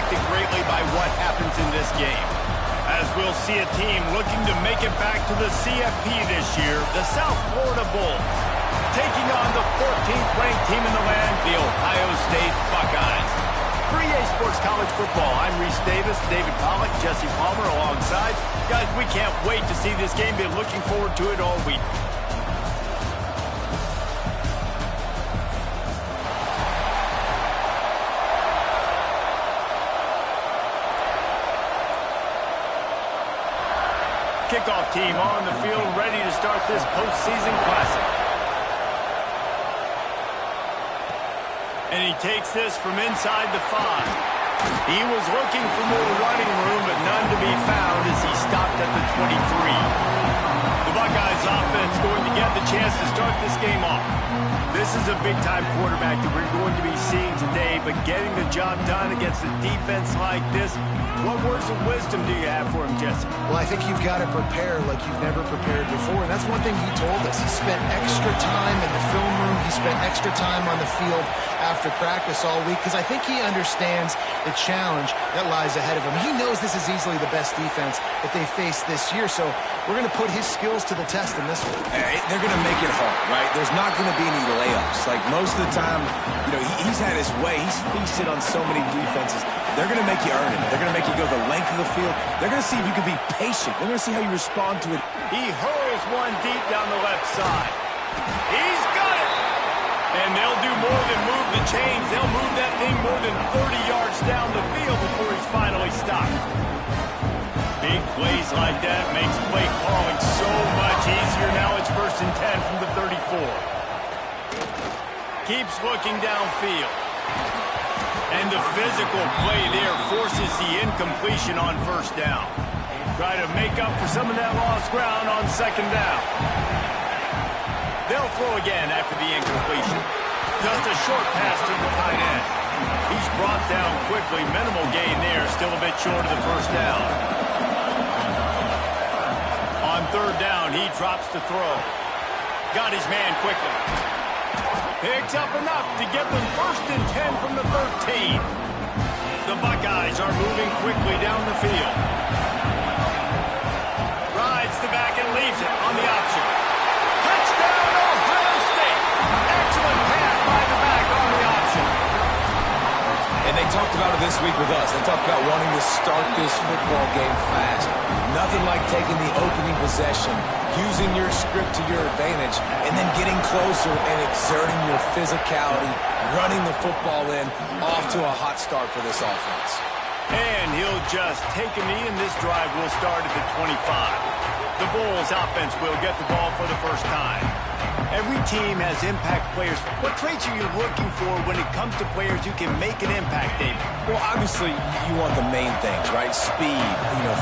impacted greatly by what happens in this game. As we'll see a team looking to make it back to the CFP this year, the South Florida Bulls, taking on the 14th ranked team in the land, the Ohio State Buckeyes. For EA Sports College Football, I'm Reese Davis, David Pollack, Jesse Palmer alongside. Guys, we can't wait to see this game. Been looking forward to it all week. Kickoff team on the field, ready to start this postseason classic. And he takes this from inside the 5. He was looking for more running room, but none to be found as he stopped at the 23. The Buckeyes offense going to get the chance to start this game off. This is a big-time quarterback that we're going to be seeing today, but getting the job done against a defense like this, what words of wisdom do you have for him, Jesse? Well, I think you've got to prepare like you've never prepared before, and that's one thing he told us. He spent extra time in the film room. He spent extra time on the field after practice all week because I think he understands the challenge that lies ahead of him. He knows this is easily the best defense that they face this year, so we're going to put his skills to the test in this one. They're going to make it hard, right? There's not going to be any layups. Like most of the time, you know, he's had his way. He's feasted on so many defenses. They're going to make you earn it. They're going to make you go the length of the field. They're going to see if you can be patient. They're going to see how you respond to it. He hurls one deep down the left side. He's got it! And they'll do more than move the chains. They'll move that thing more than 30 yards down the field before he's finally stopped. Big plays like that makes play calling so much easier. Now it's 1st and 10 from the 34. Keeps looking downfield. And the physical play there forces the incompletion on 1st down. Try to make up for some of that lost ground on 2nd down. They'll throw again after the incompletion. Just a short pass to the tight end. He's brought down quickly. Minimal gain there. Still a bit short of the 1st down. On 3rd down, he drops to throw. Got his man quickly. Picks up enough to give them 1st and 10 from the 13. The Buckeyes are moving quickly down the field. Rides the back and leaves it on the option. Touchdown, Ohio State. Excellent pass by the back on the option. And they talked about it this week with us. They talked about wanting to start this football game fast. Nothing like taking the opening possession, using your script to your advantage, and then getting closer and exerting your physicality, running the football in, off to a hot start for this offense. And he'll just take a knee, and this drive will start at the 25. The Bulls offense will get the ball for the first time. Every team has impact players. What traits are you looking for when it comes to players who can make an impact, David? Well, obviously, you want the main things, right? Speed,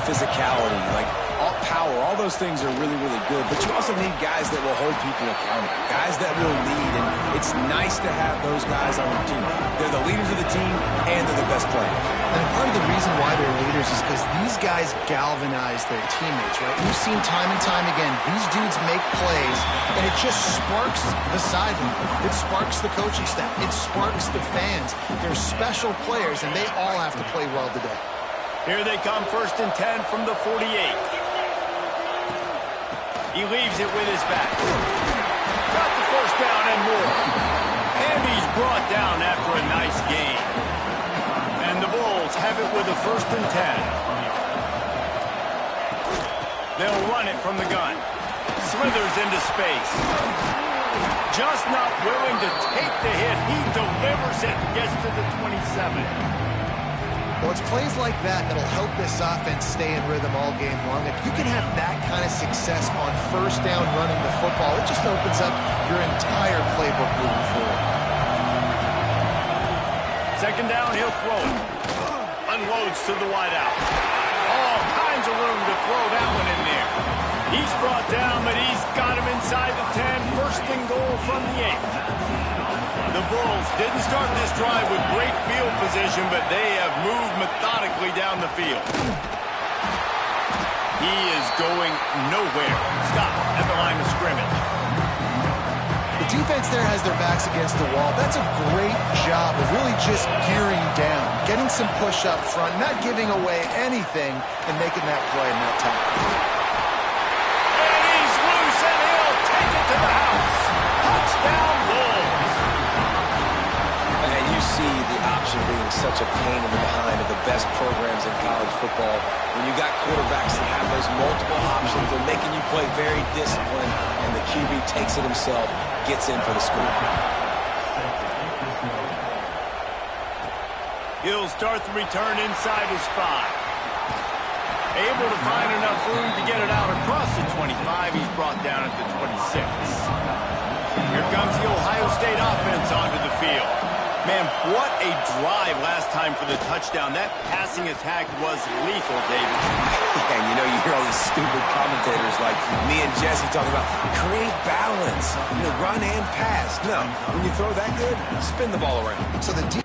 physicality, like all power. All those things are really, really good. But you also need guys that will hold people accountable, guys that will lead. And it's nice to have those guys on your team. They're the leaders of the team, and they're the best players. And part of the reason why they're leaders is because these guys galvanize their teammates, right? We've seen time and time again, these dudes make plays, and it just sparks the sideline. It sparks the coaching staff. It sparks the fans. They're special players, and they all have to play well today. Here they come, 1st and 10 from the 48. He leaves it with his back. Got the 1st down and more. And he's brought down after a nice gain. And the Bulls have it with a 1st and 10. They'll run it from the gun. Slithers into space. Just not willing to take the hit. He delivers it. Gets to the 27. Well, it's plays like that that'll help this offense stay in rhythm all game long. If you can have that kind of success on 1st down running the football, it just opens up your entire playbook moving forward. 2nd down, he'll throw it. Unloads to the wideout. All kinds of room to throw that one in there. He's brought down, but he's got him inside the 10. 1st and goal from the 8. The Bulls didn't start this drive with great field position, but they have moved methodically down the field. He is going nowhere. Stop at the line of scrimmage. The defense there has their backs against the wall. That's a great job of really just gearing down, getting some push up front, not giving away anything, and making that play and that tackle. And he's loose, and he'll take it to the house. Touchdown, Bulls. And you see the option being such a pain in the behind of the best programs in college football. When you got quarterbacks that have those multiple options, they're making you play very disciplined, and the QB takes it himself, gets in for the score. He'll start the return inside his 5. Able to find enough room to get it out across the 25. He's brought down at the 26. Here comes the Ohio State offense onto the field. Man, what a drive last time for the touchdown. That passing attack was lethal, David. And you know, you hear all these stupid commentators like me and Jesse talking about create balance, run and pass. No, when you throw that good, spin the ball around. So the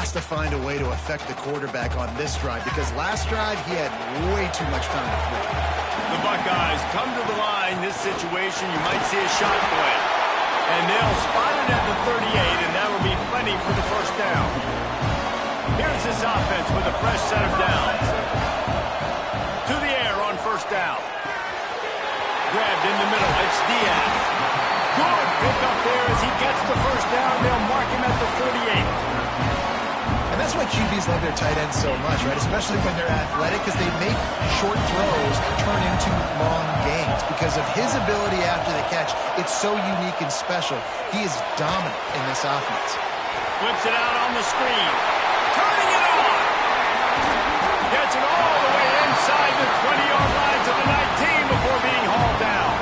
has to find a way to affect the quarterback on this drive because last drive he had way too much time to throw. The Buckeyes come to the line. This situation, you might see a shot play. And they'll spot it at the 38, and that will be plenty for the first down. Here's this offense with a fresh set of downs. To the air on first down. Grabbed in the middle. It's Diaz. Good pick up there as he gets the first down. They'll mark him at the 38. And that's why QBs love their tight ends so much, right? Especially when they're athletic, because they make short throws turn into long gains. Because of his ability after the catch, it's so unique and special. He is dominant in this offense. Flips it out on the screen. Turning it on. Gets it all the way inside the 20-yard line to the 19 before being hauled down.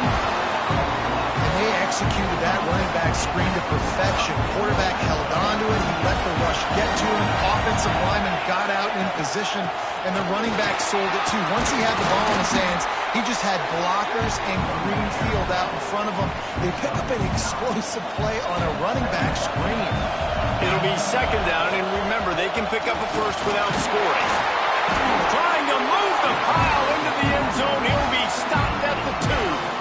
And they executed that running back screen to perfection. Quarterback held on to it. He let the rush get to him. Offensive lineman got out in position, and the running back sold it too. Once he had the ball in his hands, he just had blockers and green field out in front of him. They pick up an explosive play on a running back screen. It'll be second down, and remember, they can pick up a first without scoring. Trying to move the pile into the end zone. He'll be stopped at the 2.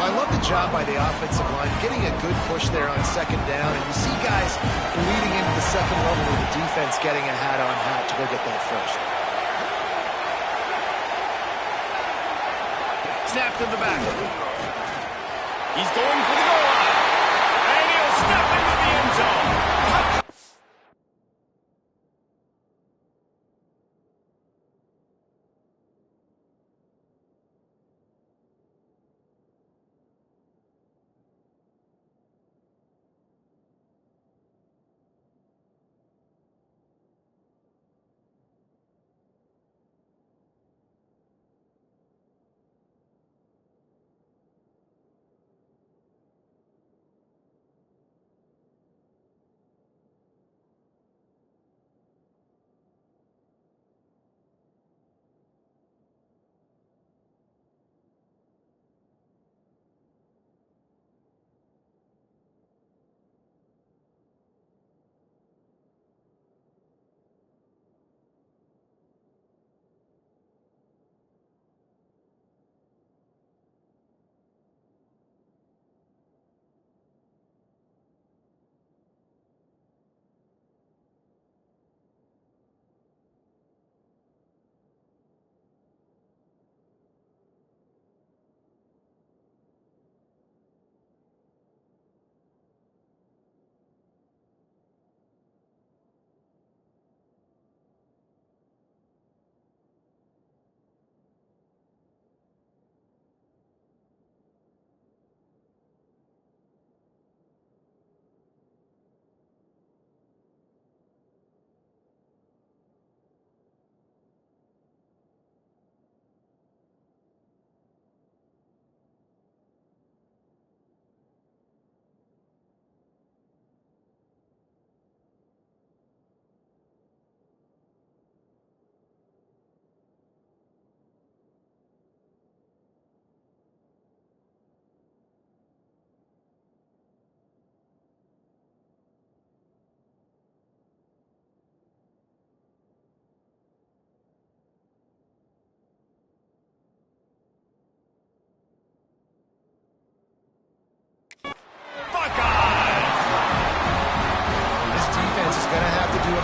Well, I love the job by the offensive line, getting a good push there on second down, and you see guys leading into the second level of the defense getting a hat-on-hat to go get that first. Snap to the back. He's going for the goal line. And he'll step into the end zone.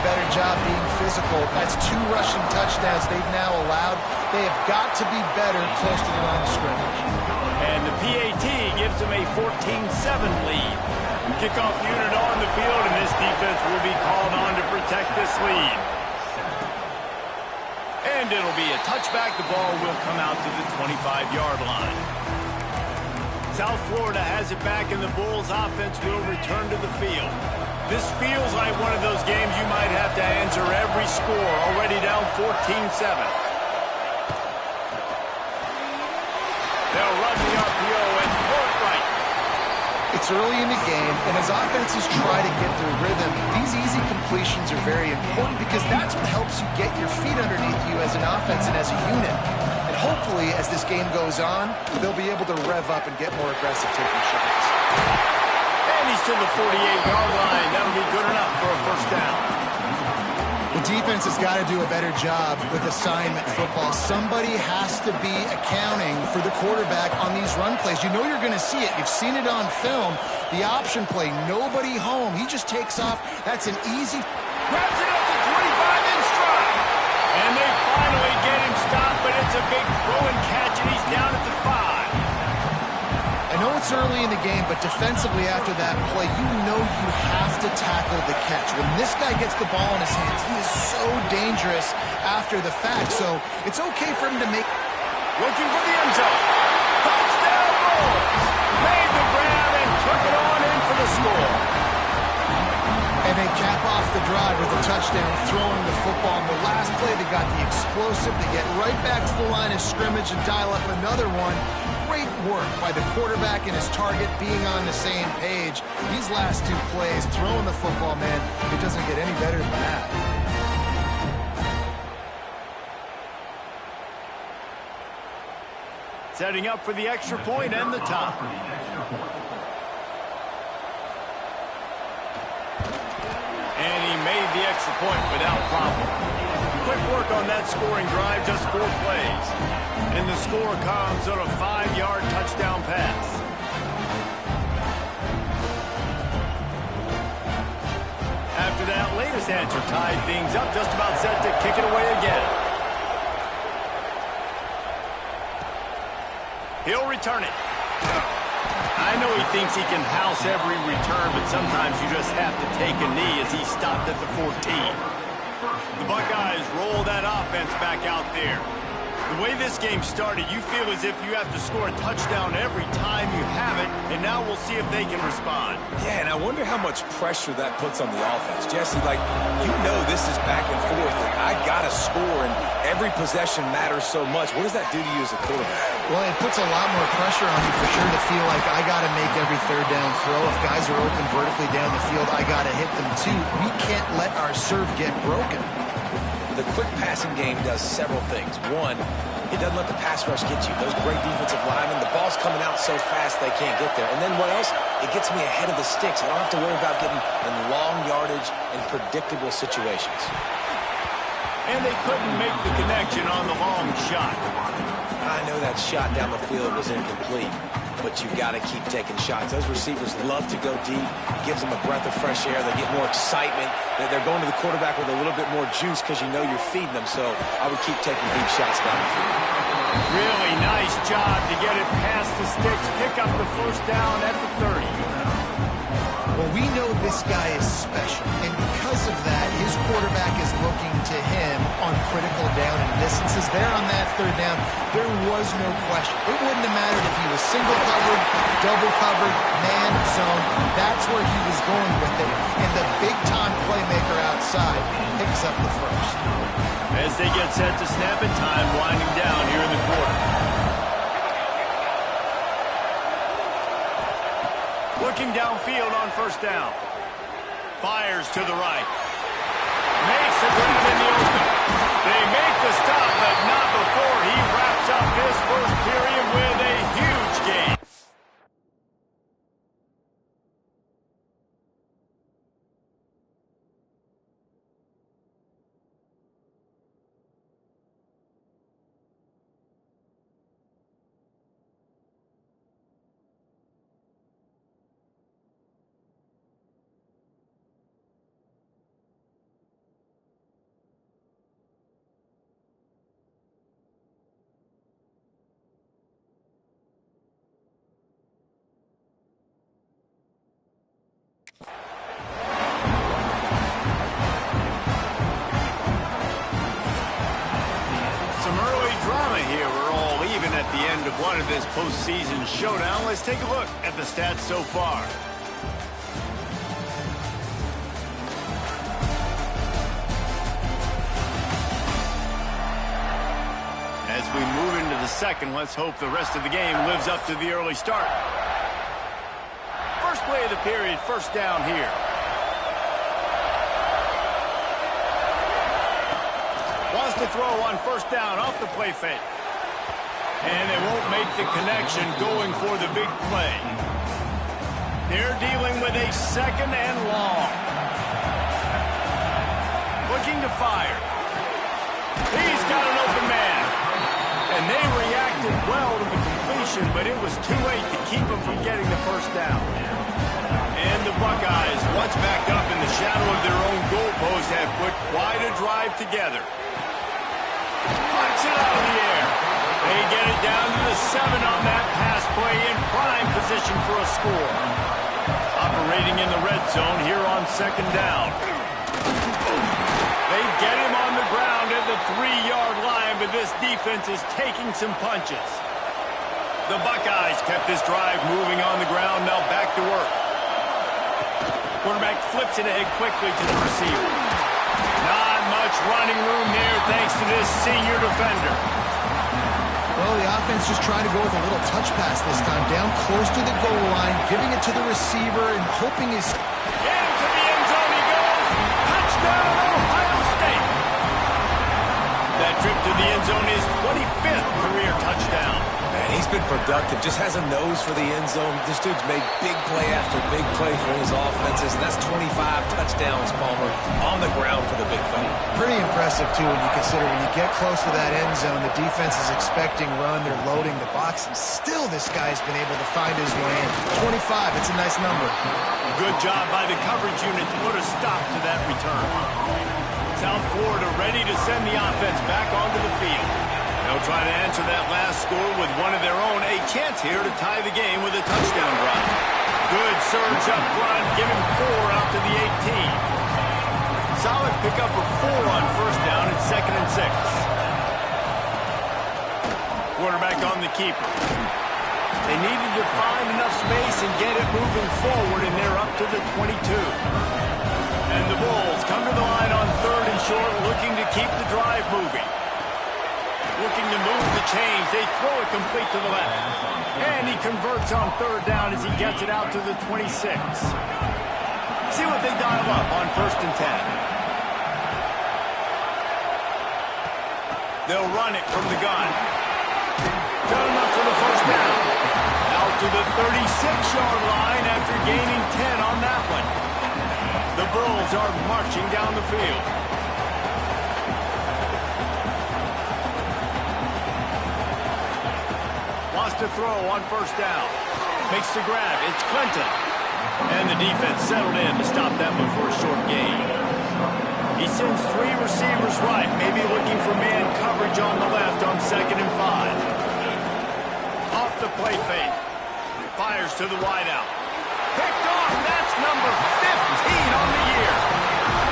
better job being physical. That's 2 rushing touchdowns they've now allowed. They have got to be better close to the line of scrimmage. And the PAT gives them a 14-7 lead. Kickoff unit on the field, and this defense will be called on to protect this lead. And it'll be a touchback. The ball will come out to the 25-yard line. South Florida has it back, and the Bulls offense will return to the field. This feels like one of those games you might have to answer every score, already down 14-7. They'll run the RPO and pull it right. It's early in the game, and as offenses try to get their rhythm, these easy completions are very important because that's what helps you get your feet underneath you as an offense and as a unit. And hopefully, as this game goes on, they'll be able to rev up and get more aggressive taking shots. And he's to the 48-yard line. That'll be good enough for a first down. defense has got to do a better job with assignment football. Somebody has to be accounting for the quarterback on these run plays. You know you're going to see it. You've seen it on film. The option play, nobody home. He just takes off. That's an easy... Grabs it up to 25 in stride. And they finally get him stopped, but it's a big throw and catch, and he's down at the 5. I know it's early in the game, but defensively after that play, you know you have to tackle the catch. When this guy gets the ball in his hands, he is so dangerous after the fact. So it's okay for him to make... Looking for the end zone. Touchdown Bulls. Made the grab and took it on in for the score. And they cap off the drive with a touchdown, throwing the football. In the last play, they got the explosive. They get right back to the line of scrimmage and dial up another one. Great work by the quarterback and his target being on the same page. These last two plays, throwing the football, man, it doesn't get any better than that. Setting up for the extra point and the top. And he made the extra point without problem. Quick work on that scoring drive, just 4 plays. And the score comes on a 5-yard touchdown pass. After that latest answer tied things up, just about set to kick it away again. He'll return it. I know he thinks he can house every return, but sometimes you just have to take a knee as he stopped at the 14. The Buckeyes roll that offense back out there. The way this game started, you feel as if you have to score a touchdown every time you have it, and now we'll see if they can respond. Yeah, and I wonder how much pressure that puts on the offense. Jesse, like, you know this is back and forth, and I got to score, and every possession matters so much. What does that do to you as a quarterback? Well, it puts a lot more pressure on you for sure to feel like I got to make every third down throw. If guys are open vertically down the field, I got to hit them too. We can't let our serve get broken. The quick passing game does several things. One, it doesn't let the pass rush get you. Those great defensive linemen, the ball's coming out so fast they can't get there. And then what else? It gets me ahead of the sticks. I don't have to worry about getting in long yardage and predictable situations. And they couldn't make the connection on the long shot. I know that shot down the field was incomplete, but you got to keep taking shots. Those receivers love to go deep. It gives them a breath of fresh air. They get more excitement. They're going to the quarterback with a little bit more juice because you know you're feeding them. So I would keep taking deep shots down the field. Really nice job to get it past the sticks, pick up the first down at the 30. Well, we know this guy is special, and because of that, his quarterback is looking to him on critical down and distances. There on that third down, there was no question. It wouldn't have mattered if he was single covered, double covered, man zone. That's where he was going with it, and the big-time playmaker outside picks up the first. As they get set to snap it, time winding down here in the quarter. Looking downfield on first down. Fires to the right. Makes it right in the open. They make the stop, but not before he wraps up this first period with a huge gain. At the end of one of this postseason showdown, let's take a look at the stats so far. As we move into the second, let's hope the rest of the game lives up to the early start. First play of the period, first down here. Wants to throw on first down off the play fake. And they won't make the connection going for the big play. They're dealing with a second and long. Looking to fire. situation, but it was too late to keep them from getting the first down. And the Buckeyes, once back up in the shadow of their own goalpost, have put quite a drive together. Punch it out of the air. They get it down to the 7 on that pass play, in prime position for a score. Operating in the red zone here on second down. They get him on the ground at the 3-yard line, but this defense is taking some punches. The Buckeyes kept this drive moving on the ground, now back to work. Quarterback flips it ahead quickly to the receiver. Not much running room there thanks to this senior defender. Well, the offense just trying to go with a little touch pass this time, down close to the goal line, giving it to the receiver and hoping he's... Into the end zone he goes. Touchdown, Ohio State. That trip to the end zone is 25th career touchdown. Man, he's been productive, just has a nose for the end zone. This dude's made big play after big play for his offenses, and that's 25 touchdowns, Palmer, on the ground for the big fella. Pretty impressive, too, when you consider when you get close to that end zone, the defense is expecting run, they're loading the box, and still this guy's been able to find his way in. 25, it's a nice number. Good job by the coverage unit to put a stop to that return. South Florida ready to send the offense back onto the field. They'll try to answer that last score with one of their own. A chance here to tie the game with a touchdown drive. Good surge up front, giving 4 out to the 18. Solid pickup of 4 on first down and 2nd and 6. Quarterback on the keeper. They needed to find enough space and get it moving forward, and they're up to the 22. And the Bulls come to the line on 3rd and short, looking to keep the drive moving. Looking to move the chains. They throw it complete to the left. And he converts on 3rd down as he gets it out to the 26. See what they dial up on 1st and 10. They'll run it from the gun. Got enough for the first down. Out to the 36-yard line after gaining 10 on that one. The Bulls are marching down the field. Wants to throw on 1st down. Makes the grab. It's Clinton. And the defense settled in to stop that one for a short gain. He sends 3 receivers right, maybe looking for man coverage on the left on 2nd and 5. Off the play fake. Fires to the wideout. Picked off. That's number 15 on the year.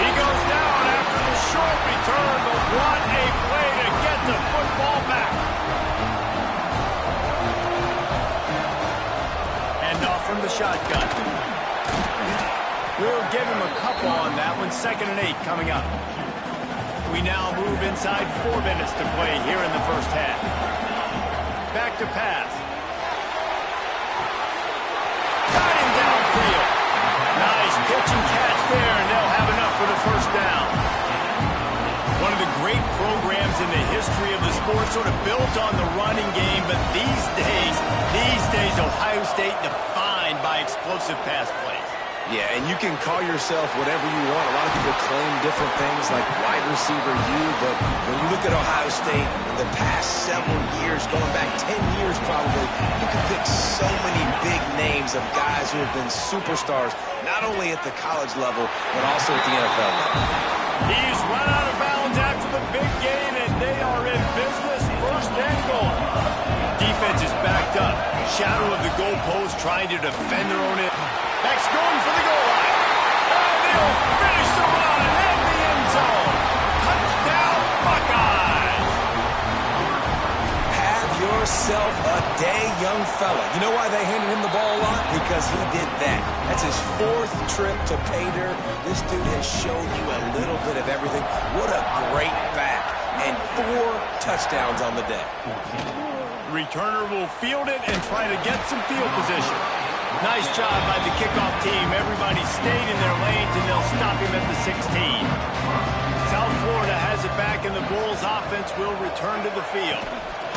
He goes down after the short return, but what a play to get the football back. And off from the shotgun. We'll give him a couple on that one. 2nd and 8 coming up. We now move inside 4 minutes to play here in the first half. Back to pass. Got him downfield. Nice pitch and catch there, and they'll have enough for the first down. One of the great programs in the history of the sport, sort of built on the running game, but these days, Ohio State defined by explosive pass plays. Yeah, and you can call yourself whatever you want. A lot of people claim different things like wide receiver U, but when you look at Ohio State in the past several years, going back 10 years probably, you can pick so many big names of guys who have been superstars, not only at the college level, but also at the NFL level. He's run out of bounds after the big gain, and they are in business. 1st and goal. Defense is backed up. Shadow of the goalpost, trying to defend their own end. Backs going for the goal line. And they'll finish the run and end the end zone. Touchdown, Buckeyes. Have yourself a day, young fella. You know why they handed him the ball a lot? Because he did that. That's his 4th trip to pay dirt. This dude has shown you a little bit of everything. What a great back. And 4 touchdowns on the day. Returner will field it and try to get some field position. Nice job by the kickoff team. Everybody stayed in their lanes, and they'll stop him at the 16. South Florida has it back, and the Bulls offense will return to the field.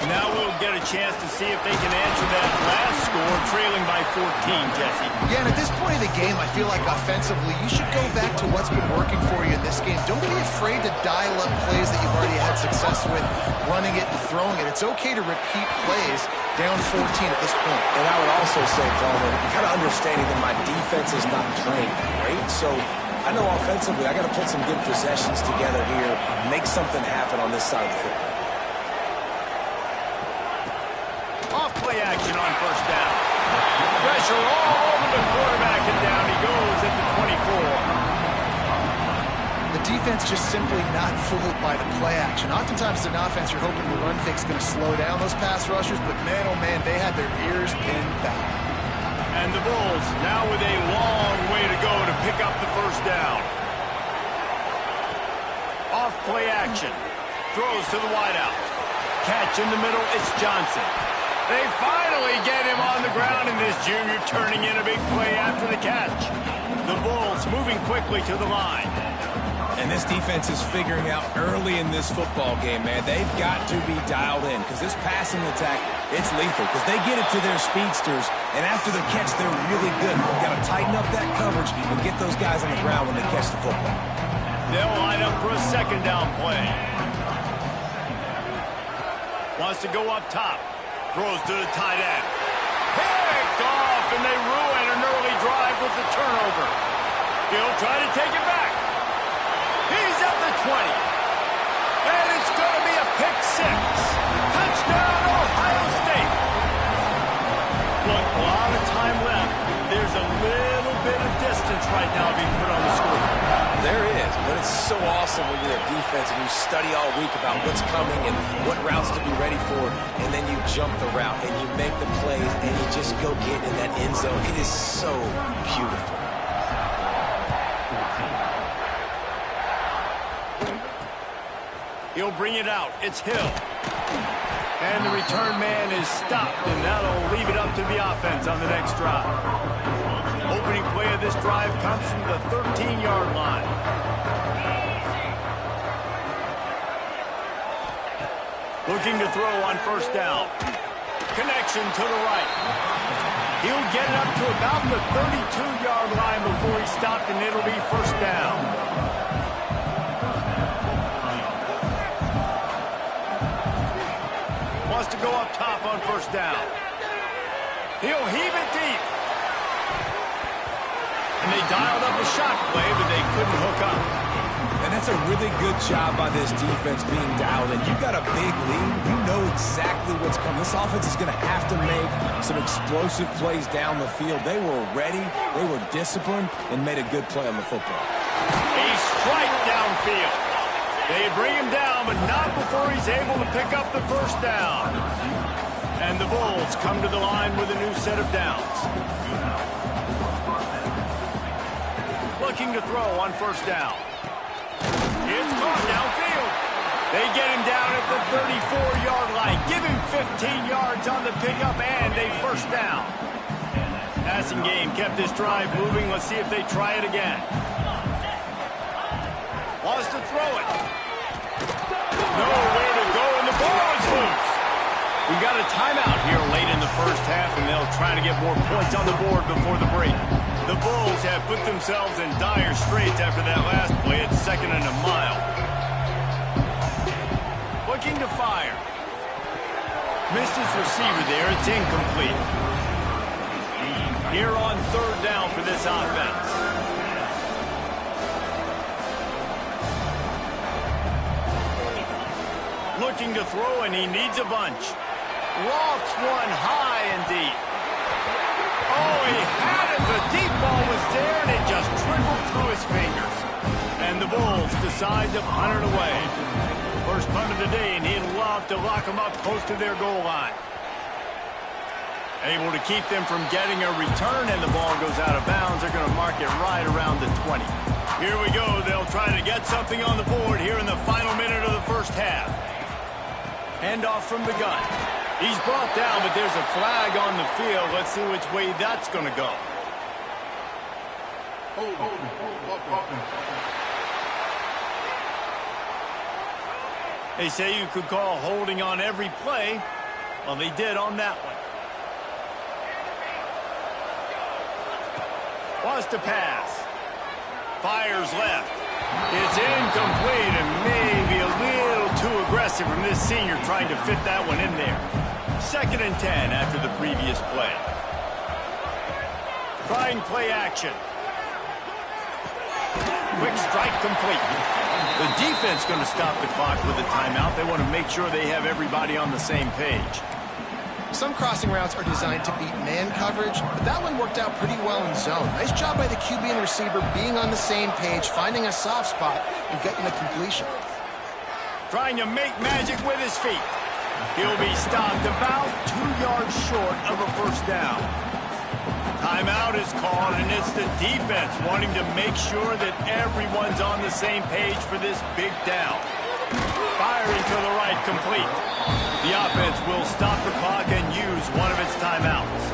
Now we'll get a chance to see if they can answer that last score, trailing by 14, Jesse. Yeah, and at this point in the game, I feel like offensively, you should go back to what's been working for you in this game. Don't be afraid to dial up plays that you've already had success with, running it and throwing it. It's okay to repeat plays, down 14 at this point. And I would also say, Palmer, kind of understanding that my defense is not playing great, so I know offensively I got to put some good possessions together here, make something happen on this side of the football. Off play action on first down. Pressure all over the quarterback, and down he goes at the 24. The defense just simply not fooled by the play action. Oftentimes in offense, you're hoping the run fake is going to slow down those pass rushers, but man, oh man, they had their ears pinned back. And the Bulls now with a long way to go to pick up the first down. Off play action. Throws to the wideout. Catch in the middle, it's Johnson. They finally get him on the ground, and this junior turning in a big play after the catch. The Bulls moving quickly to the line. And this defense is figuring out early in this football game, man, they've got to be dialed in because this passing attack, it's lethal because they get it to their speedsters, and after the catch, they're really good. You've got to tighten up that coverage and get those guys on the ground when they catch the football. They'll line up for a second down play. Wants to go up top. Throws to the tight end. Picked off, and they ruin an early drive with the turnover. He'll try to take it back. He's at the 20. And it's going to be a pick six. Touchdown, Ohio State. Look, a lot of time left. There's a little bit of distance right now being put on the score. There is, but it's so awesome when you're a defense and you study all week about what's coming and what routes to be ready for, and then you jump the route and you make the plays and you just go get in that end zone. It is so beautiful. He'll bring it out. It's Hill. And the return man is stopped, and that'll leave it up to the offense on the next drive. Opening play of this drive comes from the 13-yard line. Looking to throw on first down. Connection to the right. He'll get it up to about the 32-yard line before he's stopped, and it'll be first down. Wants to go up top on first down. He'll heave it deep. And they dialed up a shot play, but they couldn't hook up. And that's a really good job by this defense being dialed in. You got a big lead. You know exactly what's coming. This offense is going to have to make some explosive plays down the field. They were ready, they were disciplined, and made a good play on the football. A strike downfield. They bring him down, but not before he's able to pick up the first down. And the Bulls come to the line with a new set of downs. Looking to throw on first down. It's caught downfield. They get him down at the 34-yard line. Give him 15 yards on the pickup and a first down. Passing game kept this drive moving. Let's see if they try it again. Wants to throw it. Nowhere to go, and the ball is loose. We've got a timeout here late in the first half, and they'll try to get more points on the board before the break. The Bulls have put themselves in dire straits after that last play at 2nd and a mile. Looking to fire. Missed his receiver there. It's incomplete. Here on third down for this offense. Looking to throw, and he needs a bunch. Lofts one high and deep. Oh, he had it. The deep ball was there, and it just trickled through his fingers. And the Bulls decide to punt it away. First punt of the day, and he'd love to lock them up close to their goal line. Able to keep them from getting a return, and the ball goes out of bounds. They're going to mark it right around the 20. Here we go. They'll try to get something on the board here in the final minute of the first half. Handoff from the gun. He's brought down, but there's a flag on the field. Let's see which way that's going to go. They say you could call holding on every play. Well, they did on that one. Wants to pass. Fires left. It's incomplete and maybe a little too aggressive from this senior trying to fit that one in there. 2nd and 10 after the previous play. Trying play action. Quick strike complete. The defense going to stop the clock with a timeout. They want to make sure they have everybody on the same page. Some crossing routes are designed to beat man coverage, but that one worked out pretty well in zone. Nice job by the QB and receiver being on the same page, finding a soft spot, and getting the completion. Trying to make magic with his feet. He'll be stopped about 2 yards short of a first down. Timeout is called, and it's the defense wanting to make sure that everyone's on the same page for this big down. Firing to the right, complete. The offense will stop the clock and use one of its timeouts.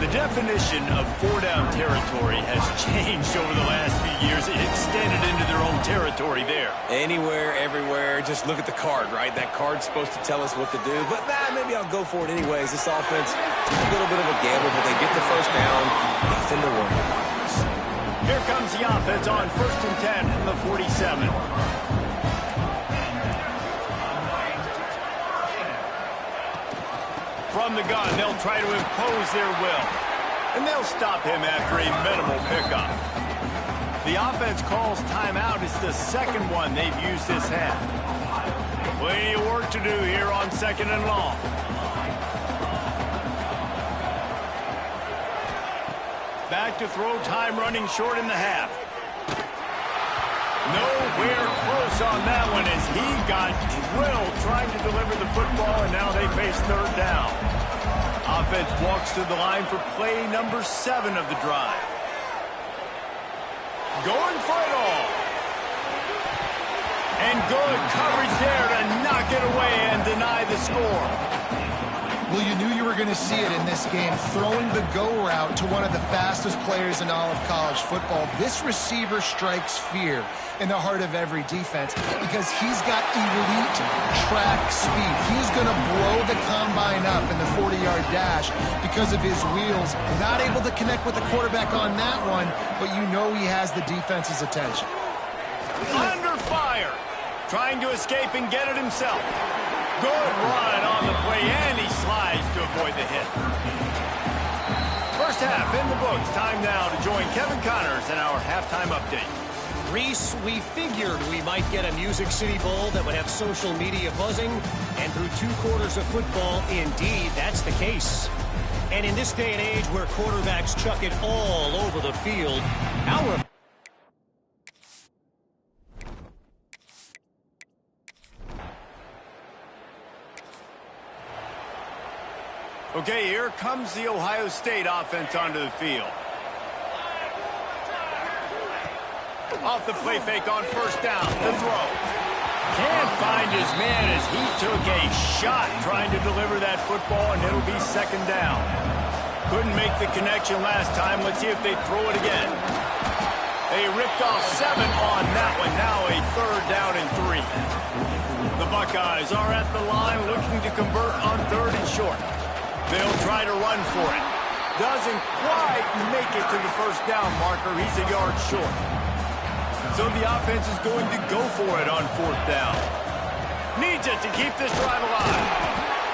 The definition of 4-down territory has changed over the last few years. It extended into their own territory there. Anywhere, everywhere, just look at the card, right? That card's supposed to tell us what to do, but maybe I'll go for it anyways. This offense, a little bit of a gamble, but they get the first down. Nothing to worry about. Here comes the offense on 1st and 10 from the 47. From the gun, they'll try to impose their will. And they'll stop him after a minimal pickup. The offense calls timeout. It's the second one they've used this half. Plenty of work to do here on 2nd and long. Back to throw, time running short in the half. Nowhere close on that one as he got drilled trying to deliver the football, and now they face 3rd down. Offense walks to the line for play number 7 of the drive. Going for it all. And good coverage there to knock it away and deny the score. Well, you knew you were going to see it in this game, throwing the go route to one of the fastest players in all of college football. This receiver strikes fear in the heart of every defense because he's got elite track speed. He's going to blow the combine up in the 40-yard dash because of his wheels. Not able to connect with the quarterback on that one, but you know he has the defense's attention. Under fire. Trying to escape and get it himself. Good run on the play, and he slides to avoid the hit. First half in the books. Time now to join Kevin Connors in our halftime update. Reese, we figured we might get a Music City Bowl that would have social media buzzing, and through 2 quarters of football, indeed, that's the case. And in this day and age where quarterbacks chuck it all over the field, our... Okay, here comes the Ohio State offense onto the field. Off the play fake on first down, the throw. Can't find his man as he took a shot trying to deliver that football, and it'll be 2nd down. Couldn't make the connection last time. Let's see if they throw it again. They ripped off 7 on that one. Now a 3rd down and 3. The Buckeyes are at the line looking to convert on 3rd and short. They'll try to run for it. Doesn't quite make it to the first down marker. He's a yard short. So the offense is going to go for it on 4th down. Needs it to keep this drive alive.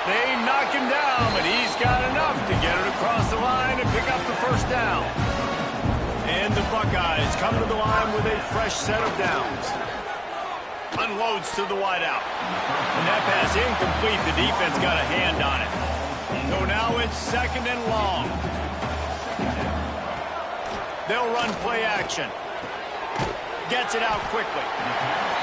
They knock him down, but he's got enough to get it across the line and pick up the first down. And the Buckeyes come to the line with a fresh set of downs. Unloads to the wideout. And that pass incomplete. The defense got a hand on it. So now it's 2nd and long. They'll run play action. Gets it out quickly.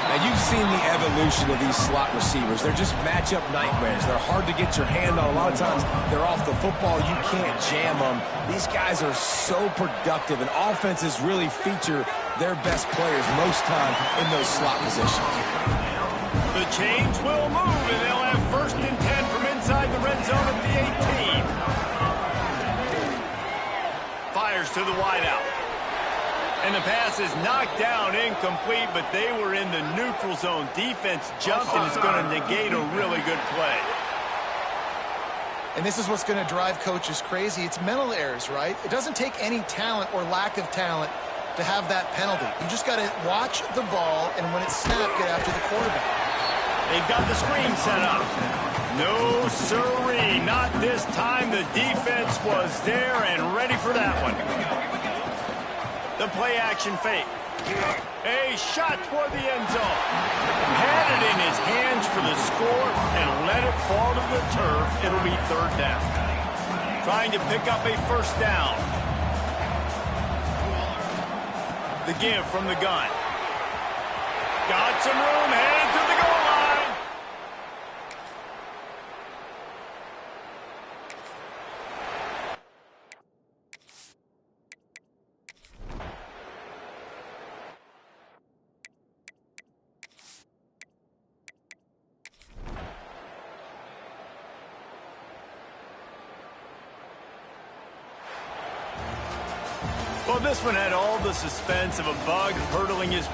Now, you've seen the evolution of these slot receivers. They're just matchup nightmares. They're hard to get your hand on. A lot of times, they're off the football. You can't jam them. These guys are so productive, and offenses really feature their best players most time in those slot positions. The chains will move, and they'll have 1st and 10 from inside the red zone at the 18. Fires to the wideout. And the pass is knocked down, incomplete, but they were in the neutral zone. Defense jumped, and it's going to negate a really good play. And this is what's going to drive coaches crazy. It's mental errors, right? It doesn't take any talent or lack of talent to have that penalty. You just got to watch the ball, and when it's snapped, get after the quarterback. They've got the screen set up. No siree, not this time. The defense was there and ready for that one. The play action fake. A shot toward the end zone. Had it in his hands for the score and let it fall to the turf. It'll be third down. Trying to pick up a first down. The give from the gun. Got some room, headed to the goal line. Well, this one had all the suspense of a bug hurdling his